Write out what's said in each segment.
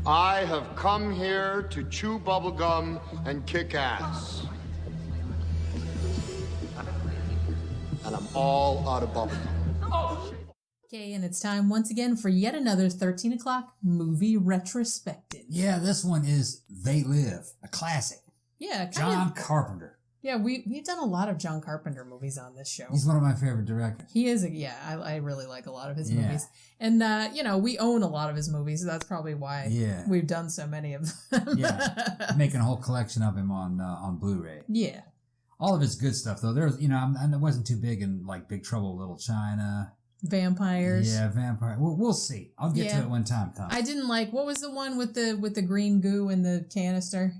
I have come here to chew bubblegum and kick ass. And I'm all out of bubblegum. Okay, and it's time once again for yet another 13 o'clock movie retrospective. Yeah, this one is They Live, a classic. Yeah, John Carpenter. Yeah, we've done a lot of John Carpenter movies on this show. He's one of my favorite directors. He is, I really like a lot of his movies. And, we own a lot of his movies, so that's probably why we've done so many of them. Yeah, making a whole collection of him on Blu-ray. Yeah. All of his good stuff, though. There's, I wasn't too big in, like, Big Trouble in Little China. Vampires. Yeah, vampire. We'll see. I'll get to it when time comes. I didn't like, what was the one with the green goo in the canister?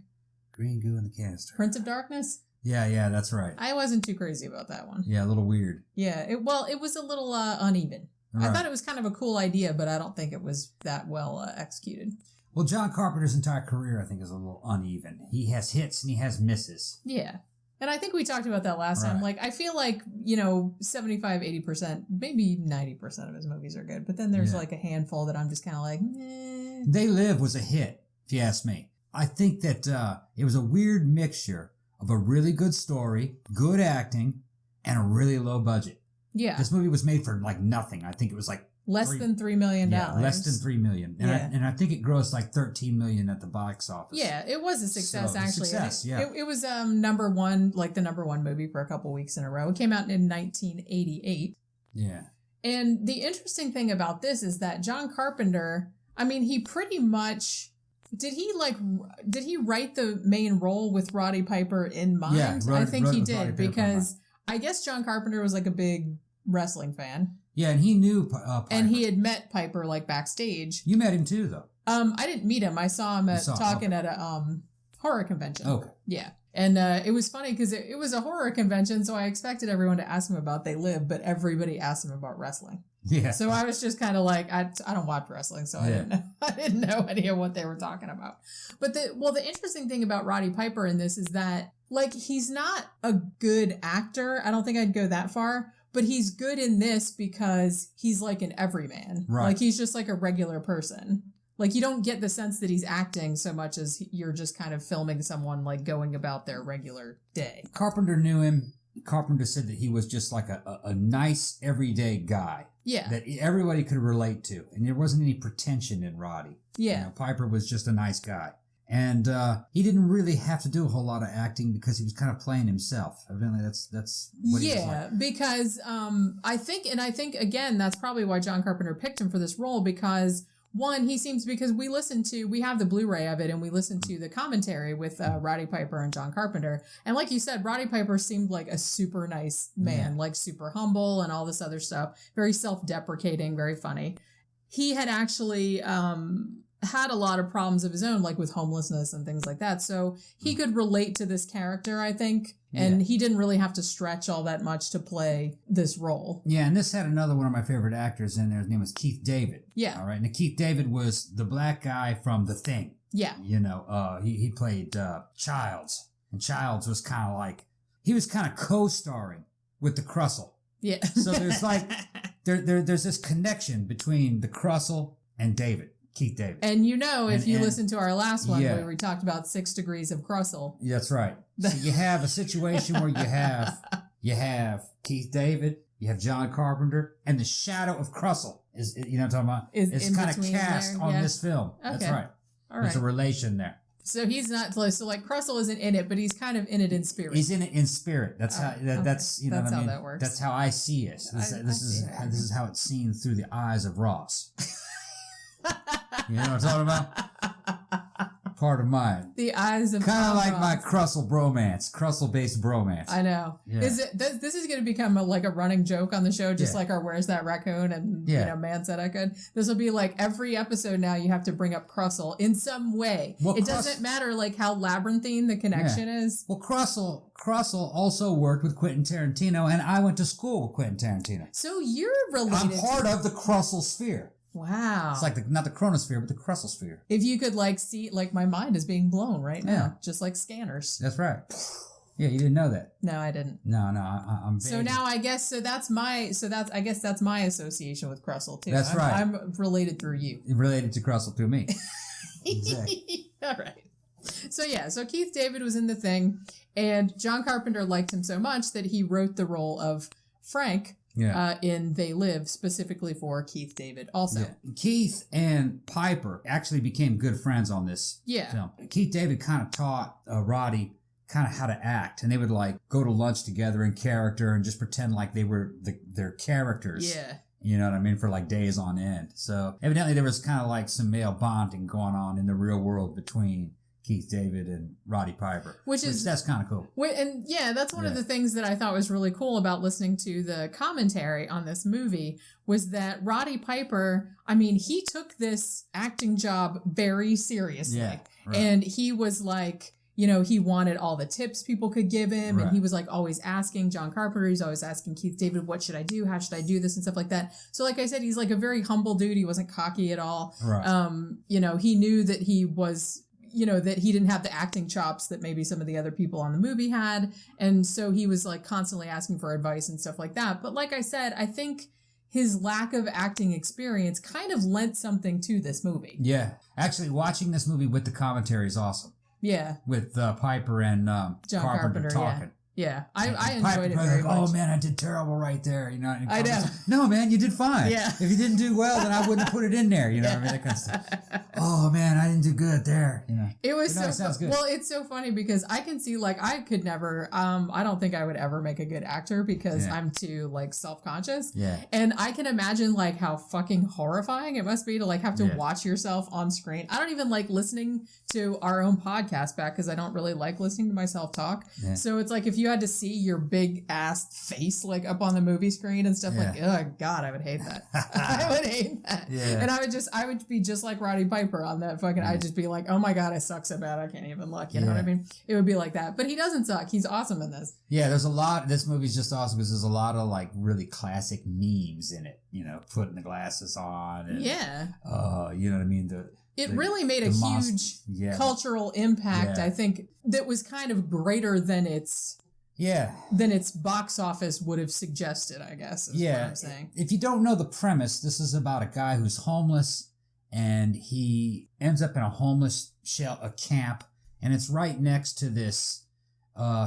Green goo in the canister. Prince of Darkness? Yeah, that's right. I wasn't too crazy about that one. Yeah, a little weird. Yeah, it was a little uneven. Right. I thought it was kind of a cool idea, but I don't think it was that well executed. Well, John Carpenter's entire career, I think, is a little uneven. He has hits and he has misses. Yeah. And I think we talked about that last time. Like, I feel like, 75, 80%, maybe 90% of his movies are good. But then there's like a handful that I'm just kind of like, eh. They Live was a hit, if you ask me. I think that it was a weird mixture of a really good story, good acting, and a really low budget. Yeah. This movie was made for like nothing. I think it was like less than $3 million. Yeah, less than $3 million. And I think it grossed like $13 million at the box office. Yeah, it was a success, actually. Success, yeah. It was number one, like the number one movie for a couple weeks in a row. It came out in 1988. Yeah. And the interesting thing about this is that John Carpenter, he pretty much... Did he write the main role with Roddy Piper in mind? Yeah, I think he did, because I guess John Carpenter was like a big wrestling fan. Yeah, and he knew Piper. And he had met Piper like backstage. You met him too, though. I didn't meet him. I saw him talking at a horror convention. Okay. Yeah. And it was funny because it was a horror convention, so I expected everyone to ask him about They Live, but everybody asked him about wrestling. Yeah. So I was just kind of like, I don't watch wrestling, so I didn't know any of what they were talking about. But the interesting thing about Roddy Piper in this is that, like, he's not a good actor. I don't think I'd go that far, but he's good in this because he's like an everyman. Right. Like, he's just like a regular person. Like, you don't get the sense that he's acting so much as you're just kind of filming someone, like, going about their regular day. Carpenter knew him. Carpenter said that he was just like a nice, everyday guy. Yeah. That everybody could relate to. And there wasn't any pretension in Roddy. Yeah. Piper was just a nice guy. And he didn't really have to do a whole lot of acting because he was kind of playing himself. Evidently, that's what he was like. Because I think, again, that's probably why John Carpenter picked him for this role, because... One, because we have the Blu-ray of it and we listened to the commentary with Roddy Piper and John Carpenter. And like you said, Roddy Piper seemed like a super nice man, like super humble and all this other stuff. Very self-deprecating, very funny. He had actually had a lot of problems of his own, like with homelessness and things like that. So he could relate to this character, I think. And he didn't really have to stretch all that much to play this role. Yeah, and this had another one of my favorite actors in there. His name was Keith David. Yeah. All right. And Keith David was the black guy from The Thing. Yeah. He played Childs. And Childs was kind of like, he was kind of co-starring with the Crussell. Yeah. So there's like, there's this connection between the Crussell and David. Keith David. And if you listen to our last one where we talked about 6 degrees of Crussell. That's right. So you have a situation where you have Keith David, you have John Carpenter, and the shadow of Crussell is, you know what I'm talking about? It's kind of cast on this film. Okay. That's right. All right. There's a relation there. So he's not, so like Crussell isn't in it, but he's kind of in it in spirit. He's in it in spirit. That's how, that's, you know that's what I mean? That works. That's how I see it. This is how it's seen through the eyes of Ross. You know what I'm talking about? Part of mine. The eyes of kind of like my Crussell-based bromance. I know. Yeah. This is going to become a running joke on the show, just like our "Where's That Raccoon?" and Man Said I Could. This will be like every episode now. You have to bring up Crussell in some way. Well, it doesn't matter like how labyrinthine the connection is. Well, Crussell also worked with Quentin Tarantino, and I went to school with Quentin Tarantino. So you're related. I'm part of the Crussell sphere. Wow. It's like not the chronosphere, but the Crussell sphere. If you could see, my mind is being blown right now, just like scanners. That's right. Yeah, you didn't know that. No, I didn't. No, I'm. So now I guess that's my association with Crussell too. That's right. I'm related through you. Related to Crussell through me. Exactly. All right. So Keith David was in The Thing, and John Carpenter liked him so much that he wrote the role of Frank in They Live specifically for Keith David also. Yeah. Keith and Piper actually became good friends on this film. Keith David kind of taught Roddy kind of how to act, and they would like go to lunch together in character and just pretend like they were their characters. Yeah. You know what I mean? For like days on end. So evidently there was kind of like some male bonding going on in the real world between Keith David and Roddy Piper. Which that's kind of cool. And that's one of the things that I thought was really cool about listening to the commentary on this movie was that Roddy Piper, I mean, he took this acting job very seriously. Yeah, right. And he was like, you know, he wanted all the tips people could give him. Right. And he was like always asking John Carpenter. He's always asking Keith David, what should I do? How should I do this? And stuff like that. So like I said, he's like a very humble dude. He wasn't cocky at all. Right. You know, he knew that he was, you know, that he didn't have the acting chops that maybe some of the other people on the movie had. And so he was like constantly asking for advice and stuff like that. But like I said, I think his lack of acting experience kind of lent something to this movie. Yeah. Actually, watching this movie with the commentary is awesome. Yeah. With Piper and John Carpenter talking. Yeah. I enjoyed it very much. Oh, man, I did terrible right there. You know, I know. No, man, you did fine. Yeah. If you didn't do well, then I wouldn't have put it in there. You know what I mean? That kind of stuff. Oh, man, I didn't do good there. You know. It was it sounds good. Well, it's so funny because I can see, like, I could never, I don't think I would ever make a good actor because I'm too, like, self-conscious. Yeah. And I can imagine, like, how fucking horrifying it must be to, like, have to watch yourself on screen. I don't even like listening to our own podcast back because I don't really like listening to myself talk. Yeah. So it's like if you had to see your big ass face, like, up on the movie screen and stuff, like, oh, God, I would hate that. I would hate that. Yeah. And I would be just like Roddy Piper on that fucking, I'd just be like, oh my God, I suck so bad I can't even look. You know what I mean? It would be like that. But he doesn't suck. He's awesome in this. Yeah, there's a lot. This movie's just awesome because there's a lot of like really classic memes in it. You know, putting the glasses on. And, you know what I mean? It really made a huge cultural impact, I think, that was kind of greater than its box office would have suggested, I guess, is what I'm saying. If you don't know the premise, this is about a guy who's homeless and he ends up in a homeless camp, and it's right next to this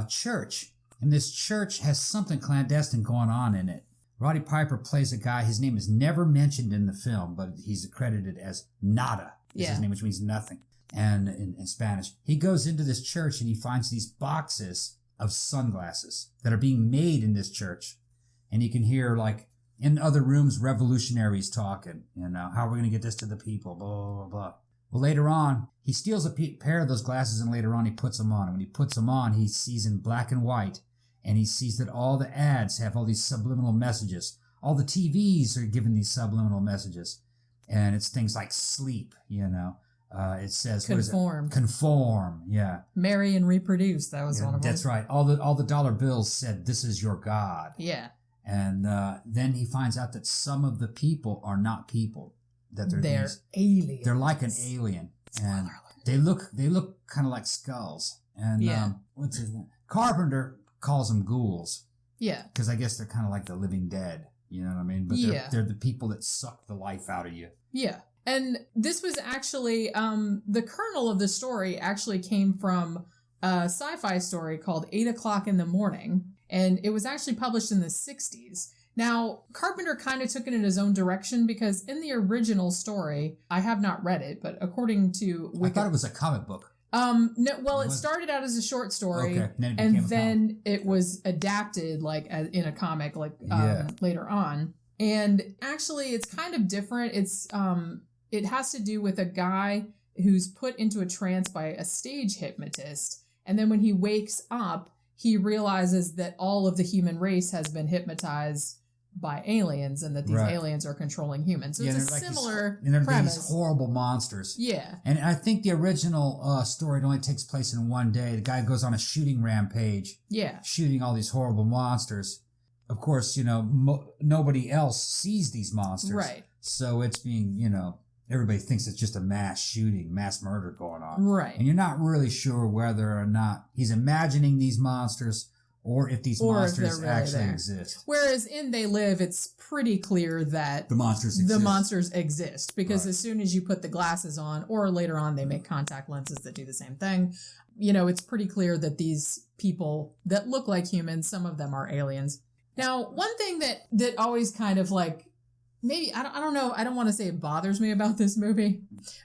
church. And this church has something clandestine going on in it. Roddy Piper plays a guy, his name is never mentioned in the film, but he's accredited as Nada. Is his name, which means nothing, and in Spanish. He goes into this church and he finds these boxes of sunglasses that are being made in this church. And you can hear, like, in other rooms, revolutionaries talking, you know, how are we going to get this to the people, blah, blah, blah, blah. Well, later on, he steals a pair of those glasses and later on he puts them on. And when he puts them on, he sees in black and white, and he sees that all the ads have all these subliminal messages. All the TVs are giving these subliminal messages. And it's things like sleep, you know. It says conform. Conform, yeah. Marry and reproduce. That was one of them. That's right. All the dollar bills said, "This is your God." Yeah. And then he finds out that some of the people are not people. That they're aliens. They're like an alien, and they look kind of like skulls. And what's his name? Carpenter calls them ghouls. Yeah. Because I guess they're kind of like the living dead. You know what I mean? But they're the people that suck the life out of you. Yeah. And this was actually, the kernel of the story actually came from a sci-fi story called 8 o'clock in the morning. And it was actually published in the 60s. Now, Carpenter kind of took it in his own direction because in the original story, I have not read it, but according to I thought it was a comic book. No, well, it started out as a short story, and then it was adapted like in a comic, like later on. And actually, it's kind of different. It's it has to do with a guy who's put into a trance by a stage hypnotist, and then when he wakes up, he realizes that all of the human race has been hypnotized by aliens, and that these aliens are controlling humans. So it's a similar premise. These horrible monsters. Yeah. And I think the original story only takes place in one day. The guy goes on a shooting rampage. Yeah. Shooting all these horrible monsters. Of course, you know, nobody else sees these monsters. Right. So it's being, you know, everybody thinks it's just a mass shooting, mass murder going on. Right. And you're not really sure whether or not he's imagining these monsters or if these monsters really actually exist. Whereas in They Live, it's pretty clear that the monsters exist because as soon as you put the glasses on, or later on they make contact lenses that do the same thing, it's pretty clear that these people that look like humans, some of them are aliens. Now, one thing that always kind of like, maybe, I don't know, I don't want to say it bothers me about this movie,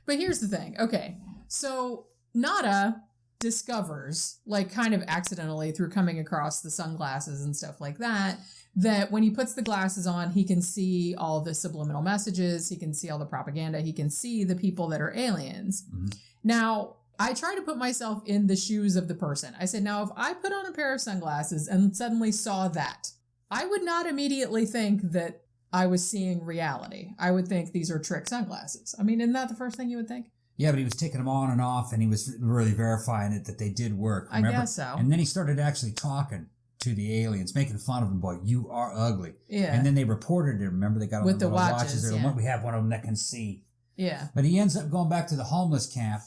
but here's the thing. Okay, so Nada discovers, like kind of accidentally through coming across the sunglasses and stuff like that when he puts the glasses on, he can see all the subliminal messages, he can see all the propaganda, he can see the people that are aliens. Mm-hmm. Now, I try to put myself in the shoes of the person. I said, now, if I put on a pair of sunglasses and suddenly saw that, I would not immediately think that I was seeing reality. I would think these are trick sunglasses. I mean, isn't that the first thing you would think? Yeah, but he was taking them on and off, and he was really verifying it that they did work. Remember? I guess so. And then he started actually talking to the aliens, making fun of them. Boy, you are ugly. Yeah. And then they reported it. Remember, they got with the watches. There. We have one of them that can see. Yeah. But he ends up going back to the homeless camp,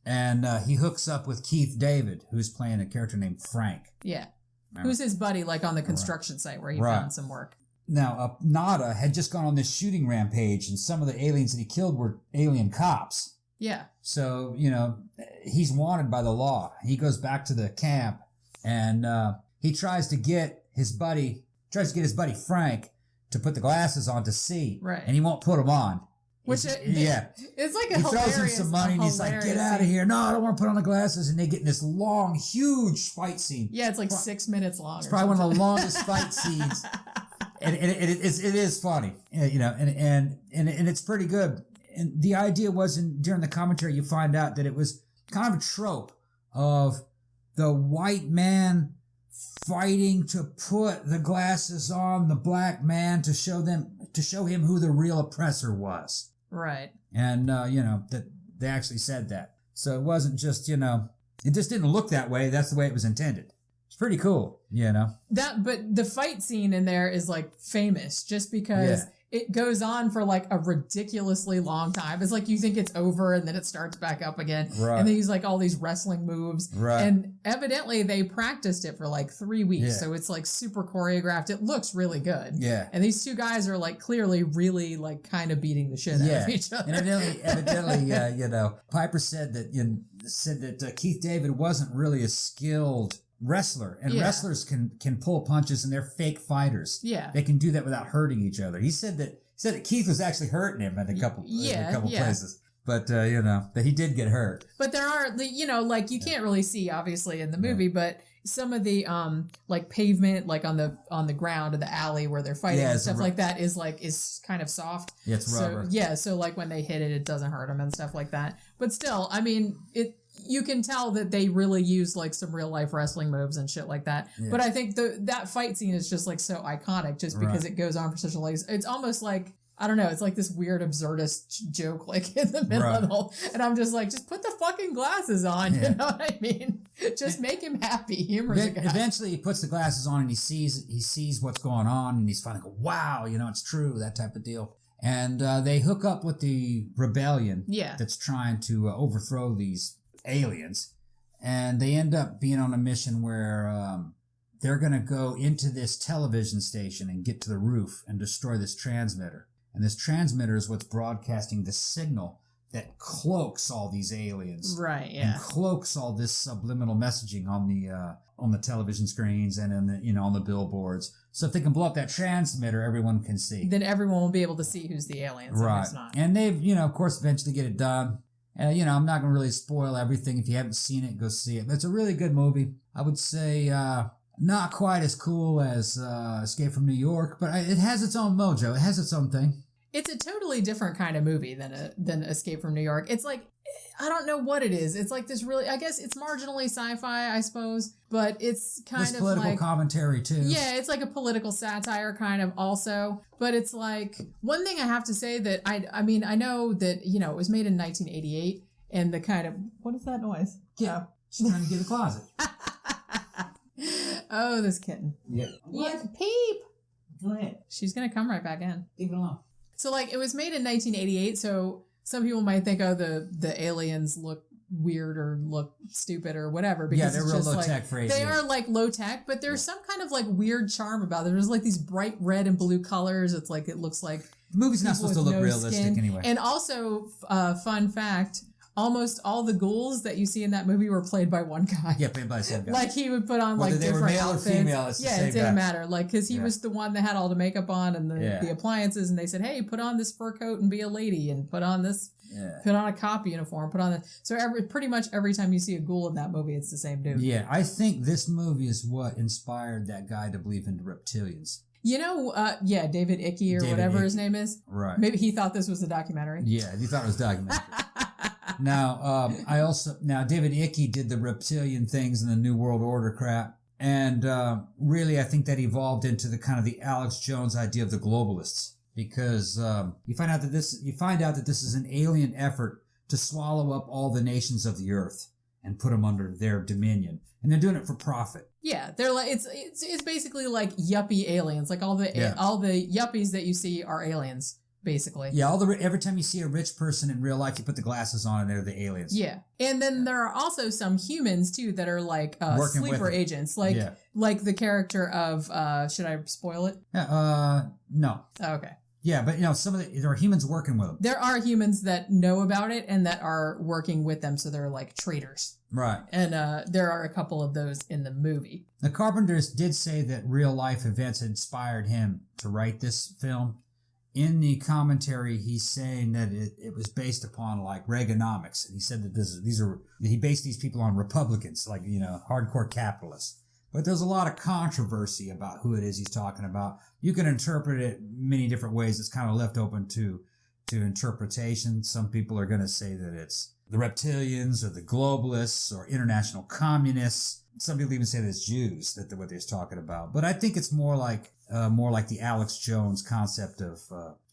and he hooks up with Keith David, who's playing a character named Frank. Yeah. Remember? Who's his buddy, like on the construction site where he found some work. Now, Nada had just gone on this shooting rampage, and some of the aliens that he killed were alien cops. Yeah. So, he's wanted by the law. He goes back to the camp, and he tries to get his buddy Frank to put the glasses on to see. Right. And he won't put them on. It's like he throws him some money and he's like, get out of here. No, I don't want to put on the glasses. And they get in this long, huge fight scene. Yeah, it's like 6 minutes long. It's probably one of the longest fight scenes. And it is funny, and it's pretty good. And the idea was, during the commentary, you find out that it was kind of a trope of the white man fighting to put the glasses on the black man to show him who the real oppressor was. Right. And, that they actually said that. So it wasn't just, it just didn't look that way. That's the way it was intended. It's pretty cool, But the fight scene in there is like famous just because it goes on for like a ridiculously long time. It's like you think it's over and then it starts back up again. Right. And they use like all these wrestling moves. Right. And evidently they practiced it for like 3 weeks. Yeah. So it's like super choreographed. It looks really good. Yeah. And these two guys are like clearly really like kind of beating the shit out of each other. And evidently, Piper said that Keith David wasn't really a skilled wrestler, and wrestlers can pull punches, and they're fake fighters. Yeah, they can do that without hurting each other. He said that Keith was actually hurting him at a couple places, but that he did get hurt. But there are like you can't really see obviously in the movie, but some of the like pavement like on the ground of the alley where they're fighting and stuff like that is kind of soft. Yeah, it's rubber. So like when they hit it doesn't hurt them and stuff like that. But still, I mean you can tell that they really use like some real life wrestling moves and shit like that. Yeah. But I think that fight scene is just like so iconic just because it goes on for such a long. It's almost like, I don't know, it's like this weird absurdist joke like in the middle of the whole, and I'm just like, just put the fucking glasses on, you know what I mean? Just make him happy. Humor's a guy. Eventually he puts the glasses on and he sees what's going on, and he's finally go, wow, it's true, that type of deal. And they hook up with the rebellion that's trying to overthrow these aliens, and they end up being on a mission where they're going to go into this television station and get to the roof and destroy this transmitter. And this transmitter is what's broadcasting the signal that cloaks all these aliens, right? Yeah, and cloaks all this subliminal messaging on the television screens and in the on the billboards. So if they can blow up that transmitter, everyone can see. Then everyone will be able to see who's the aliens, right? And who's not. And they've of course eventually get it done. I'm not going to really spoil everything. If you haven't seen it, go see it. But it's a really good movie. I would say not quite as cool as Escape from New York, but it has its own mojo. It has its own thing. It's a totally different kind of movie than Escape from New York. It's like, I don't know what it is. It's like this really, I guess it's marginally sci-fi, I suppose, but it's kind of political like commentary too. Yeah, it's like a political satire kind of also, but it's like one thing I have to say that I mean, I know that, it was made in 1988 and the kind of, what is that noise? Yeah, she's trying to get a closet. Oh, this kitten. Yeah. Yeah, peep. Go ahead. She's going to come right back in. Leave it alone. So like it was made in 1988, so some people might think, oh, the aliens look weird or look stupid or whatever. Because they're real low tech for 88. They are like low tech, but there's some kind of like weird charm about it. There's like these bright red and blue colors. It's like, it looks like the movie's not supposed to look realistic anyway. And also, fun fact, almost all the ghouls that you see in that movie were played by one guy. Yeah, played by the same guy. Like he would put on whether like different they were male outfits. or female, it's the same it didn't guy. matter. Like, because he was the one that had all the makeup on and the appliances, and they said, "Hey, put on this fur coat and be a lady, and put on this, put on a cop uniform, put on this." So pretty much every time you see a ghoul in that movie, it's the same dude. Yeah, I think this movie is what inspired that guy to believe in reptilians. You know, David Icke or whatever his name is. Right. Maybe he thought this was a documentary. Yeah, he thought it was documentary. Now, David Icke did the reptilian things and the New World Order crap. And really, I think that evolved into the kind of the Alex Jones idea of the globalists. Because you find out that this is an alien effort to swallow up all the nations of the earth and put them under their dominion. And they're doing it for profit. Yeah, they're like it's basically like yuppie aliens. Like all the yuppies that you see are aliens, basically. Yeah, every time you see a rich person in real life, you put the glasses on and they're the aliens. Yeah, and then there are also some humans too that are like sleeper agents, like the character of. Should I spoil it? No. Oh, okay. Yeah, but there are humans working with them. There are humans that know about it and that are working with them, so they're like traitors. Right. And there are a couple of those in the movie. The Carpenters did say that real life events inspired him to write this film. In the commentary, he's saying that it was based upon like Reaganomics, and he said that he based these people on Republicans, like hardcore capitalists. But there's a lot of controversy about who it is he's talking about. You can interpret it many different ways. It's kind of left open to interpretation. Some people are going to say that it's the reptilians or the globalists or international communists. Some people even say that it's Jews that what they're talking about. But I think it's more like the Alex Jones concept of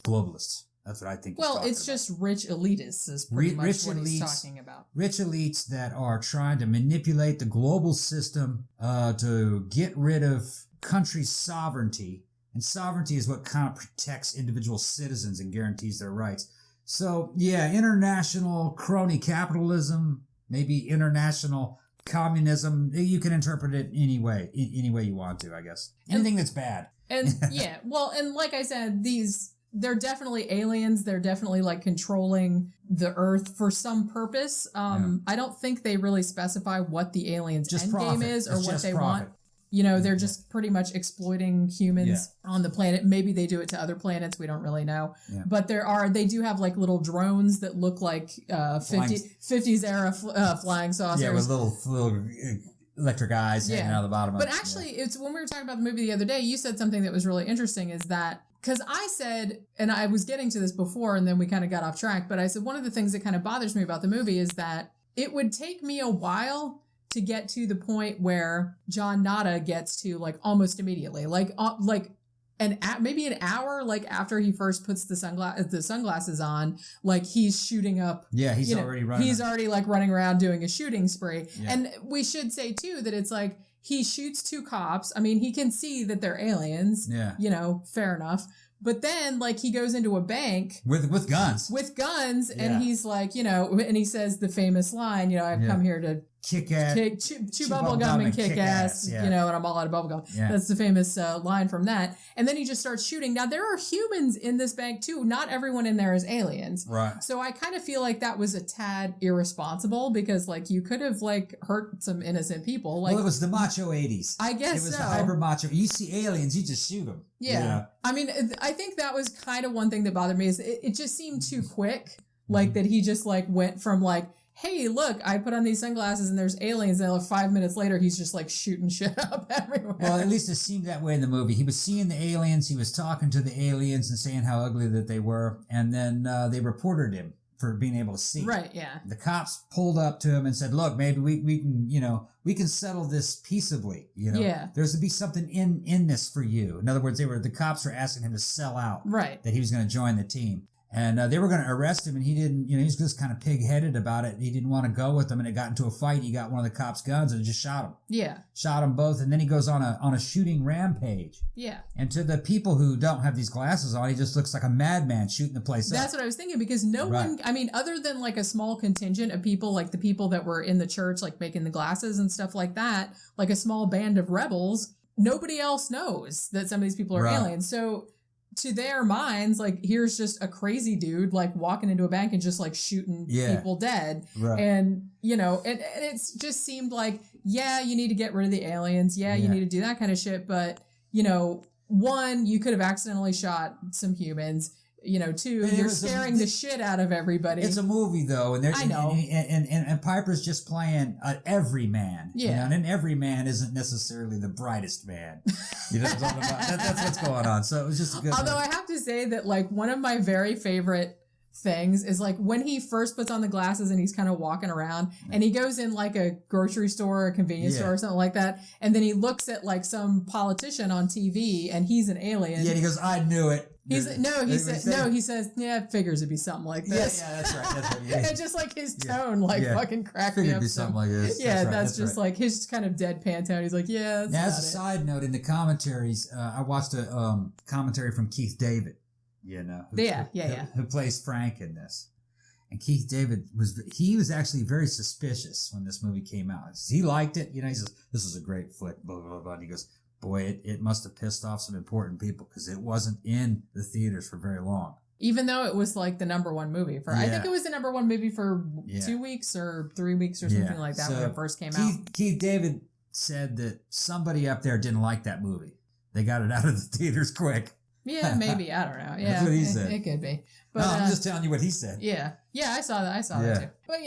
globalists. That's what I think. Well, it's just rich elitists is pretty much what he's talking about. Rich elites that are trying to manipulate the global system to get rid of country sovereignty. And sovereignty is what kind of protects individual citizens and guarantees their rights. So, yeah, international crony capitalism, maybe international communism. You can interpret it any way you want to, I guess. Anything that's bad. And and like I said, they're definitely aliens. They're definitely like controlling the earth for some purpose. I don't think they really specify what the aliens' end game is or what they want. They're just pretty much exploiting humans on the planet. Maybe they do it to other planets. We don't really know. Yeah. But they do have like little drones that look like 50s era flying saucers. Yeah, with little electric eyes hanging out of the bottom of it. But actually, it's when we were talking about the movie the other day, you said something that was really interesting is that, because I said, and I was getting to this before and then we kind of got off track, but I said one of the things that kind of bothers me about the movie is that it would take me a while to get to the point where John Nada gets to like almost immediately, maybe an hour like after he first puts the sunglasses on, like he's shooting up. Yeah, he's already running. He's already like running around doing a shooting spree. Yeah. And we should say too that it's like he shoots two cops. I mean, he can see that they're aliens. Yeah. Fair enough. But then, like, he goes into a bank with guns. With guns, and he's like, and he says the famous line, I've come here to kick ass, chew bubble gum and kick ass, and I'm all out of bubble gum. Yeah. That's the famous line from that. And then he just starts shooting. Now, there are humans in this bank, too. Not everyone in there is aliens. Right. So I kind of feel like that was a tad irresponsible because, like, you could have, like, hurt some innocent people. Like, well, it was the macho 80s. I guess it was the hyper macho. You see aliens, you just shoot them. Yeah. I mean, I think that was kind of one thing that bothered me is it just seemed too quick. Like that he just like went from like, hey, look, I put on these sunglasses and there's aliens. And like 5 minutes later, he's just like shooting shit up everywhere. Well, at least it seemed that way in the movie. He was seeing the aliens. He was talking to the aliens and saying how ugly that they were. And then they reported him for being able to see. Right, yeah. The cops pulled up to him and said, look, maybe we can, we can settle this peaceably. Yeah. There's to be something in this for you. In other words, the cops were asking him to sell out. Right. That he was going to join the team. And they were going to arrest him, and he didn't, he was just kind of pig-headed about it. He didn't want to go with them, and it got into a fight. He got one of the cops' guns and just shot him. Yeah. Shot them both, and then he goes on a shooting rampage. Yeah. And to the people who don't have these glasses on, he just looks like a madman shooting the place up. That's what I was thinking, because no one, I mean, other than like a small contingent of people, like the people that were in the church, like making the glasses and stuff like that, like a small band of rebels, nobody else knows that some of these people are aliens. So to their minds, like, here's just a crazy dude, like, walking into a bank and just, like, shooting people dead. Right. And, and it's just seemed like, you need to get rid of the aliens. You need to do that kind of shit. But, one, you could have accidentally shot some humans. Two, you're scaring the shit out of everybody. It's a movie, though, and I know. And Piper's just playing everyman. Yeah, and an everyman isn't necessarily the brightest man. You know what I'm talking about? That's what's going on. So it was just a good. Although I have to say that, like, one of my very favorite things is, like, when he first puts on the glasses and he's kind of walking around and he goes in like a grocery store or a convenience store or something like that, and then he looks at like some politician on TV and he's an alien. Yeah, and he goes, "I knew it." He says, it figures it'd be something like this. Yeah, that's right. Yeah. And just like his tone, fucking cracked me up. It'd be something like this. Yeah, that's just like his kind of deadpan tone. He's like, that's now, as a side note, in the commentaries, I watched a commentary from Keith David, who plays Frank in this. And Keith David was actually very suspicious when this movie came out. He liked it. He says, "This is a great flick," blah, blah, blah. And he goes, "Boy, it must have pissed off some important people because it wasn't in the theaters for very long." Even though it was like the number one movie I think it was the number one movie for 2 weeks or 3 weeks or something like that when it first came out. Keith David said that somebody up there didn't like that movie. They got it out of the theaters quick. Yeah, maybe. I don't know. Yeah, that's what he said. It could be. But, no, I'm just telling you what he said. Yeah, I saw that. That too. But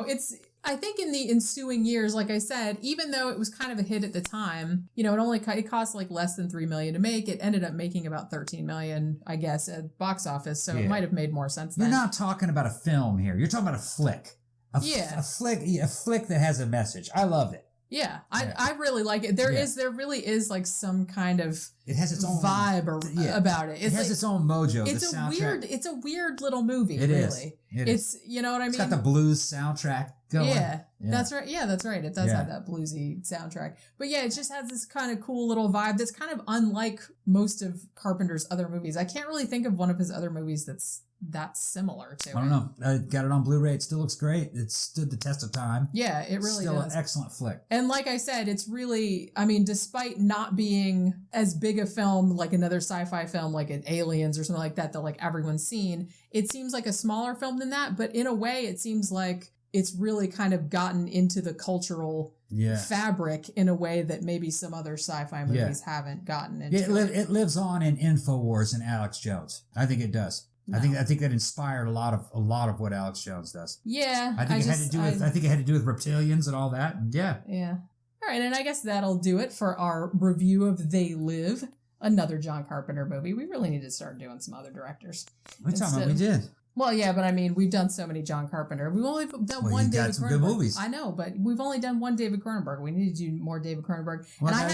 it's. I think in the ensuing years, like I said, even though it was kind of a hit at the time, it cost like less than $3 million to make. It ended up making about $13 million, I guess, at box office. So it might have made more sense. You're not talking about a film here. You're talking about a flick. A flick that has a message. I love it. Yeah, I really like it. There really is like some kind of it has its own vibe about it. It has its own mojo. It's a weird little movie. It really. Is. It is. You know what I mean? It's got the blues soundtrack going. Yeah, that's right. Yeah, that's right. It does have that bluesy soundtrack. But yeah, it just has this kind of cool little vibe that's kind of unlike most of Carpenter's other movies. I can't really think of one of his other movies that's similar to it. I don't know. I got it on Blu-ray. It still looks great. It stood the test of time. Yeah, it really still does. An excellent flick. And like I said, it's really, despite not being as big a film like another sci-fi film like an Aliens or something like that like everyone's seen, it seems like a smaller film than that, but in a way it seems like it's really kind of gotten into the cultural fabric in a way that maybe some other sci-fi movies haven't gotten into. It lives on in InfoWars and Alex Jones. I think it does. No. I think that inspired a lot of what Alex Jones does. Yeah. I think it had to do with reptilians and all that. And yeah. All right, and I guess that'll do it for our review of They Live, another John Carpenter movie. We really need to start doing some other directors. What are you talking about? We did. Well, yeah, but we've done so many John Carpenter. We've only done one David Cronenberg. Good movies. I know, but we've only done one David Cronenberg. We need to do more David Cronenberg. Well, and I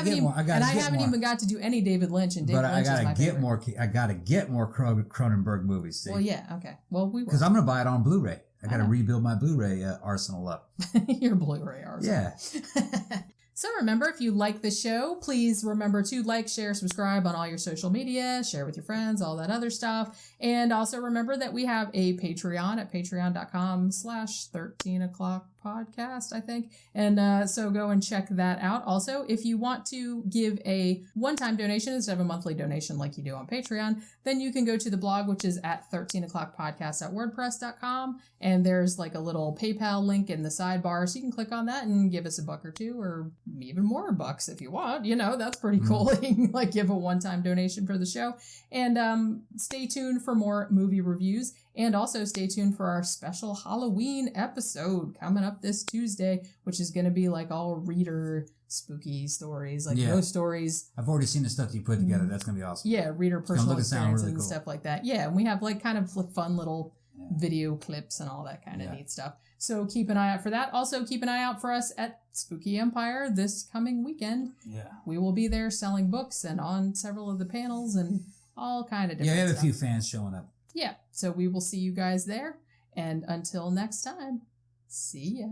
haven't even got to do any David Lynch. And David Lynch is my favorite. I gotta get more Cronenberg movies. See? Well, yeah, okay. Well, we will. Because I'm gonna buy it on Blu-ray. I gotta rebuild my Blu-ray arsenal up. Your Blu-ray arsenal. Yeah. So remember, if you like the show, please remember to like, share, subscribe on all your social media, share with your friends, all that other stuff. And also remember that we have a Patreon at patreon.com/13o'clock podcast, I think. And so go and check that out. Also, if you want to give a one-time donation instead of a monthly donation like you do on Patreon, then you can go to the blog, which is at 13o'clockpodcast.wordpress.com. And there's like a little PayPal link in the sidebar. So you can click on that and give us $1 or $2 or even more bucks if you want. That's pretty cool. You can like give a one-time donation for the show. And stay tuned for more movie reviews. And also stay tuned for our special Halloween episode coming up this Tuesday, which is going to be like all reader spooky stories, like ghost stories. I've already seen the stuff that you put together. That's going to be awesome. Yeah, reader personal experiences and stuff like that. Yeah, and we have like kind of fun little video clips and all that kind of neat stuff. So keep an eye out for that. Also keep an eye out for us at Spooky Empire this coming weekend. Yeah. We will be there selling books and on several of the panels and all kind of different stuff. We have a few fans showing up. Yeah. So we will see you guys there. And until next time, see ya.